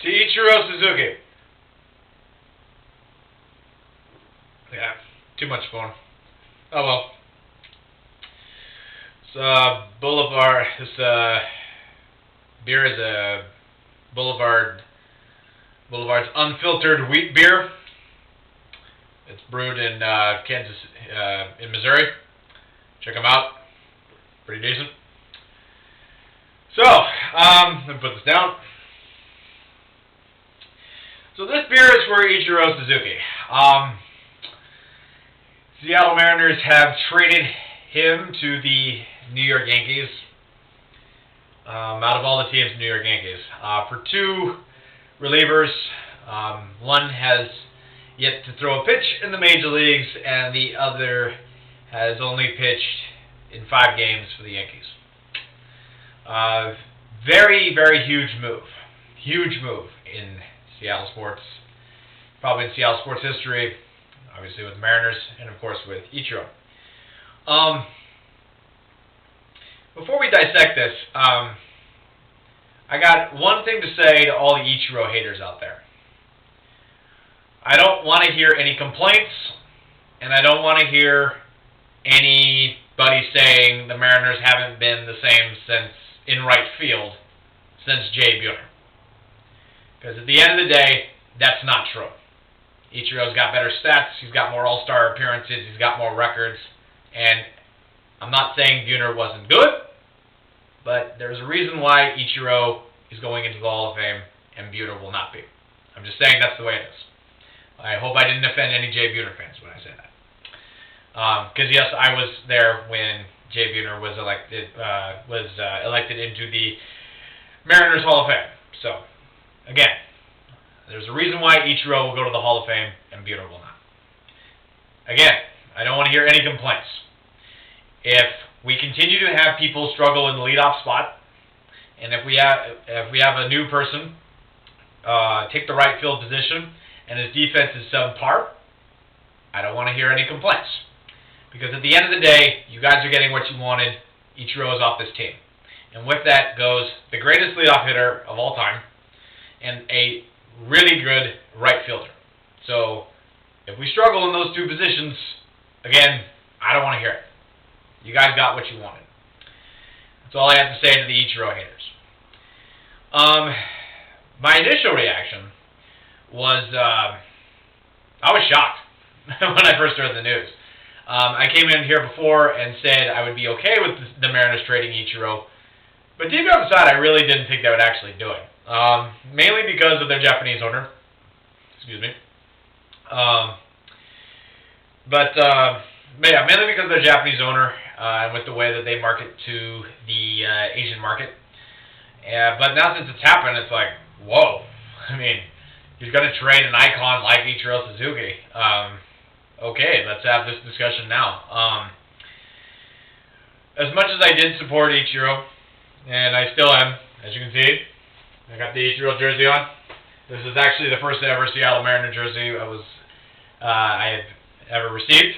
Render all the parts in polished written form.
to Ichiro Suzuki. Yeah, too much fun. Oh well. It's Boulevard. This beer is a Boulevard's unfiltered wheat beer. It's brewed in in Missouri. Check them out. Pretty decent. So, let me put this down. So this beer is for Ichiro Suzuki. Seattle Mariners have traded him to the New York Yankees. Out of all the teams, New York Yankees. For two relievers, one has yet to throw a pitch in the major leagues, and the other has only pitched in 5 games for the Yankees. Very, very huge move. Huge move in Seattle sports. Probably in Seattle sports history. Obviously with Mariners, and of course with Ichiro. Before we dissect this, I got one thing to say to all the Ichiro haters out there. I don't want to hear any complaints, and I don't want to hear anybody saying the Mariners haven't been the same since in right field since Jay Buhner. Because at the end of the day, that's not true. Ichiro's got better stats, he's got more all-star appearances, he's got more records, and I'm not saying Buhner wasn't good, but there's a reason why Ichiro is going into the Hall of Fame and Buhner will not be. I'm just saying that's the way it is. I hope I didn't offend any Jay Buhner fans when I say that. Because yes, I was there when Jay Buhner was elected into the Mariners Hall of Fame. So, again, there's a reason why Ichiro will go to the Hall of Fame and Buhner will not. Again, I don't want to hear any complaints. If we continue to have people struggle in the leadoff spot, and if we have a new person take the right field position and his defense is subpar, I don't want to hear any complaints. Because at the end of the day, you guys are getting what you wanted. Ichiro is off this team. And with that goes the greatest leadoff hitter of all time and a really good right fielder. So, if we struggle in those two positions, again, I don't want to hear it. You guys got what you wanted. That's all I have to say to the Ichiro haters. My initial reaction was, I was shocked when I first heard the news. I came in here before and said I would be okay with the Mariners trading Ichiro, but deep down inside, I really didn't think they would actually do it. Mainly because of their Japanese owner. Excuse me. Yeah, mainly because of their Japanese owner and with the way that they market to the Asian market. But now since it's happened, it's like, whoa. I mean, you're going to trade an icon like Ichiro Suzuki. Okay, let's have this discussion now. As much as I did support Ichiro, and I still am, as you can see, I got the Ichiro jersey on. This is actually the first ever Seattle Mariner jersey I had ever received.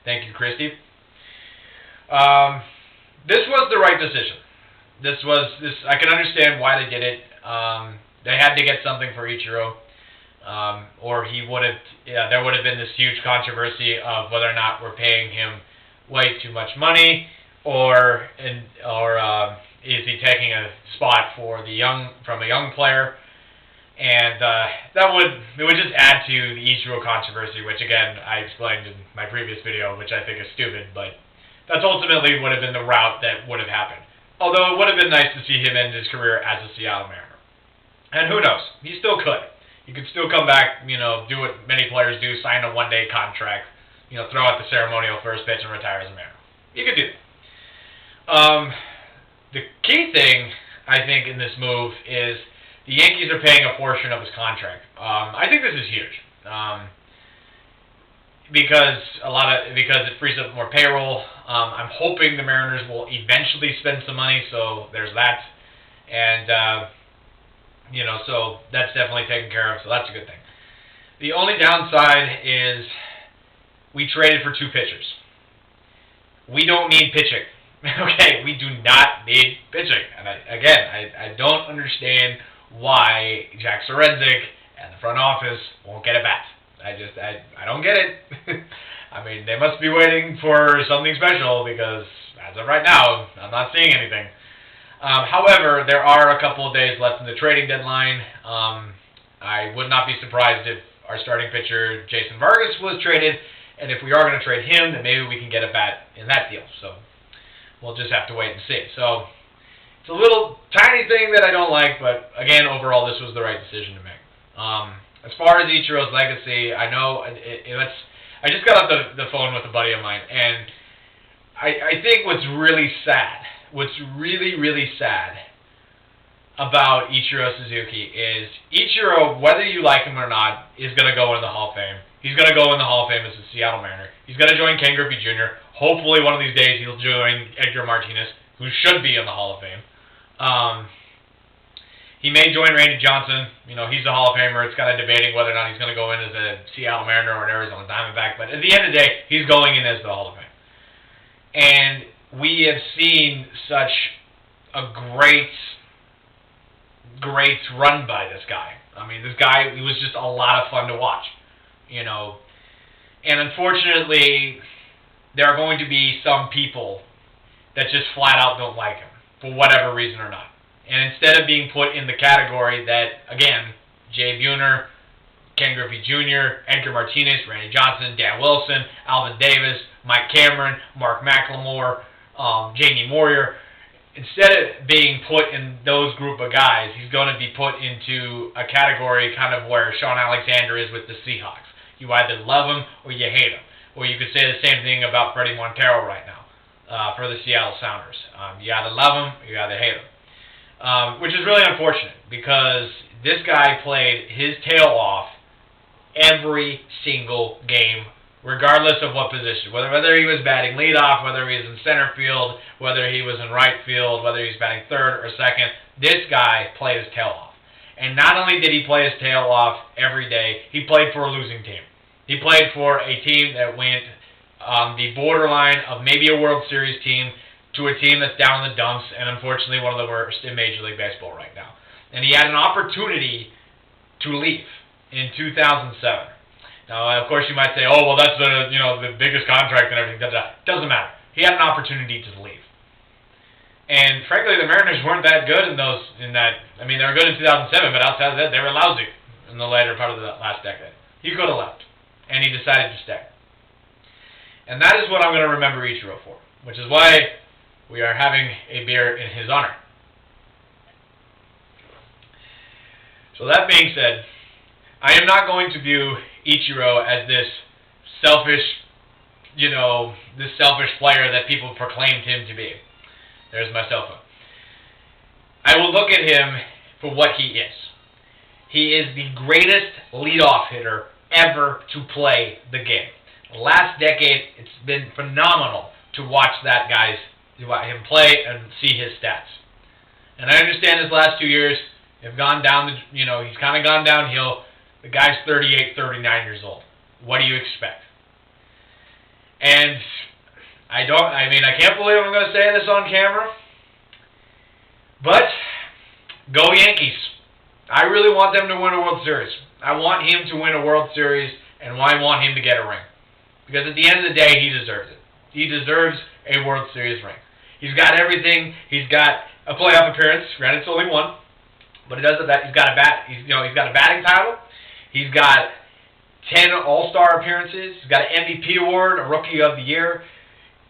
Thank you, Christy. This was the right decision. I can understand why they did it. They had to get something for Ichiro, or there would have been this huge controversy of whether or not we're paying him way too much money, or is he taking a spot from a young player? And it would just add to the Ichiro controversy, which again I explained in my previous video, which I think is stupid, but that's ultimately would have been the route that would have happened. Although it would have been nice to see him end his career as a Seattle Mariner. And who knows? He still could. He could still come back, do what many players do, sign a one-day contract, throw out the ceremonial first pitch and retire as a Mariner. He could do that. The key thing, I think, in this move is the Yankees are paying a portion of his contract. I think this is huge. Because it frees up more payroll. I'm hoping the Mariners will eventually spend some money, so there's that. And, so that's definitely taken care of, so that's a good thing. The only downside is we traded for 2 pitchers. We don't need pitching. Okay, we do not need pitching. And I don't understand why Jack Sorenzik and the front office won't get a bat. I don't get it. I mean, they must be waiting for something special because as of right now, I'm not seeing anything. However, there are a couple of days left in the trading deadline. I would not be surprised if our starting pitcher, Jason Vargas, was traded. And if we are going to trade him, then maybe we can get a bat in that deal. So we'll just have to wait and see. So it's a little tiny thing that I don't like, but again, overall, this was the right decision to make. As far as Ichiro's legacy, I know I just got off the phone with a buddy of mine, and I think what's really really, really sad about Ichiro Suzuki is Ichiro, whether you like him or not, is going to go in the Hall of Fame. He's going to go in the Hall of Fame as a Seattle Mariner. He's going to join Ken Griffey Jr. Hopefully one of these days he'll join Edgar Martinez, who should be in the Hall of Fame. He may join Randy Johnson. You know, he's a Hall of Famer. It's kind of debating whether or not he's going to go in as a Seattle Mariner or an Arizona Diamondback. But at the end of the day, he's going in as the Hall of Fame. And we have seen such a great run by this guy. I mean, this guy, he was just a lot of fun to watch. You know, and unfortunately, there are going to be some people that just flat out don't like him for whatever reason or not. And instead of being put in the category that, again, Jay Buhner, Ken Griffey Jr., Edgar Martinez, Randy Johnson, Dan Wilson, Alvin Davis, Mike Cameron, Mark McLemore, Jamie Moyer, instead of being put in those group of guys, he's going to be put into a category kind of where Sean Alexander is with the Seahawks. You either love him or you hate him. Or you could say the same thing about Freddie Montero right now for the Seattle Sounders. You either love him or you either hate him. Which is really unfortunate because this guy played his tail off every single game, regardless of what position. Whether he was batting leadoff, whether he was in center field, whether he was in right field, whether he was batting third or second, this guy played his tail off. And not only did he play his tail off every day, he played for a losing team. He played for a team that went on the borderline of maybe a World Series team to a team that's down in the dumps and unfortunately one of the worst in Major League Baseball right now. And he had an opportunity to leave in 2007. Now, of course, you might say, "Oh, well, that's the biggest contract and everything." Doesn't matter. He had an opportunity to leave. And frankly, the Mariners weren't that good in that. I mean, they were good in 2007, but outside of that, they were lousy in the later part of the last decade. He could have left, and he decided to stay. And that is what I'm going to remember Ichiro for, which is why we are having a beer in his honor. So that being said, I am not going to view Ichiro as this selfish player that people proclaimed him to be. There's my cell phone. I will look at him for what he is. He is the greatest leadoff hitter ever to play the game. Last decade, it's been phenomenal to watch him play and see his stats. And I understand his last 2 years have gone down, he's kind of gone downhill. The guy's 38, 39 years old. What do you expect? And I can't believe I'm going to say this on camera, but go Yankees. I really want them to win a World Series. I want him to win a World Series, and I want him to get a ring. Because at the end of the day, he deserves it. He deserves a World Series ring. He's got everything. He's got a playoff appearance. Granted, it's only one, but he does that. He's got a batting title. He's got 10 All-Star appearances. He's got an MVP award, a Rookie of the Year.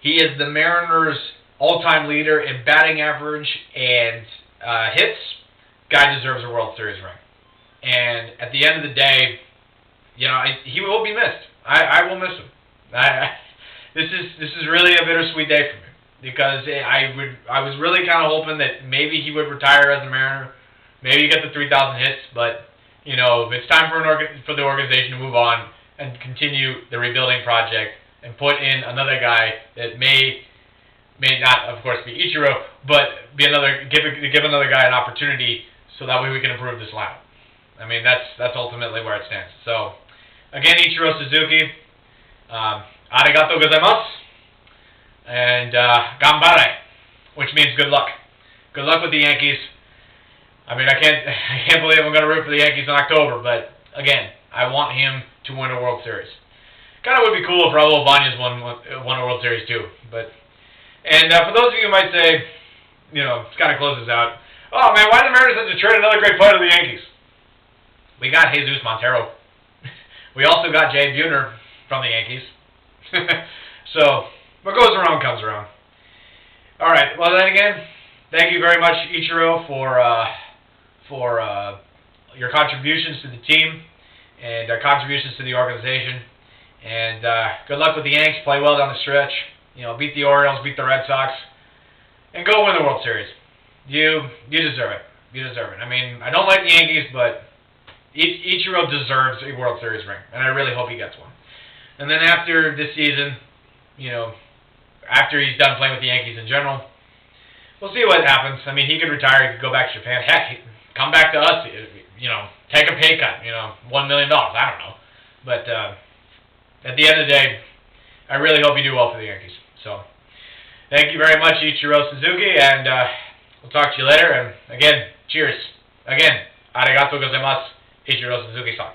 He is the Mariners' all-time leader in batting average and hits. Guy deserves a World Series ring. And at the end of the day, he will be missed. I will miss him. This is really a bittersweet day for me because I was really kind of hoping that maybe he would retire as a Mariner, maybe get the 3,000 hits, but if it's time for the organization to move on and continue the rebuilding project and put in another guy that may not, of course, be Ichiro, but give another guy an opportunity so that way we can improve this lineup. I mean, that's ultimately where it stands. So, again, Ichiro Suzuki, arigato gozaimasu, and ganbare, which means good luck. Good luck with the Yankees. I mean, I can't believe I'm going to root for the Yankees in October, but again, I want him to win a World Series. Kind of would be cool if Raul Ibanez won a World Series too. And for those of you who might say, to kind of close this out, oh man, why did the Mariners have to trade another great player to the Yankees? We got Jesus Montero. We also got Jay Buhner from the Yankees. So, what goes around comes around. All right. Well, then again, thank you very much, Ichiro, for your contributions to the team and contributions to the organization. And good luck with the Yanks. Play well down the stretch. Beat the Orioles, beat the Red Sox, and go win the World Series. You deserve it. You deserve it. I mean, I don't like the Yankees, but Ichiro deserves a World Series ring, and I really hope he gets one. And then after this season, after he's done playing with the Yankees in general, we'll see what happens. I mean, he could retire. He could go back to Japan. Heck, come back to us. Take a pay cut. $1 million. I don't know. But at the end of the day, I really hope you do well for the Yankees. So, thank you very much, Ichiro Suzuki, and we'll talk to you later. And again, cheers. Again, arigatou gozaimasu, Ichiro Suzuki-san.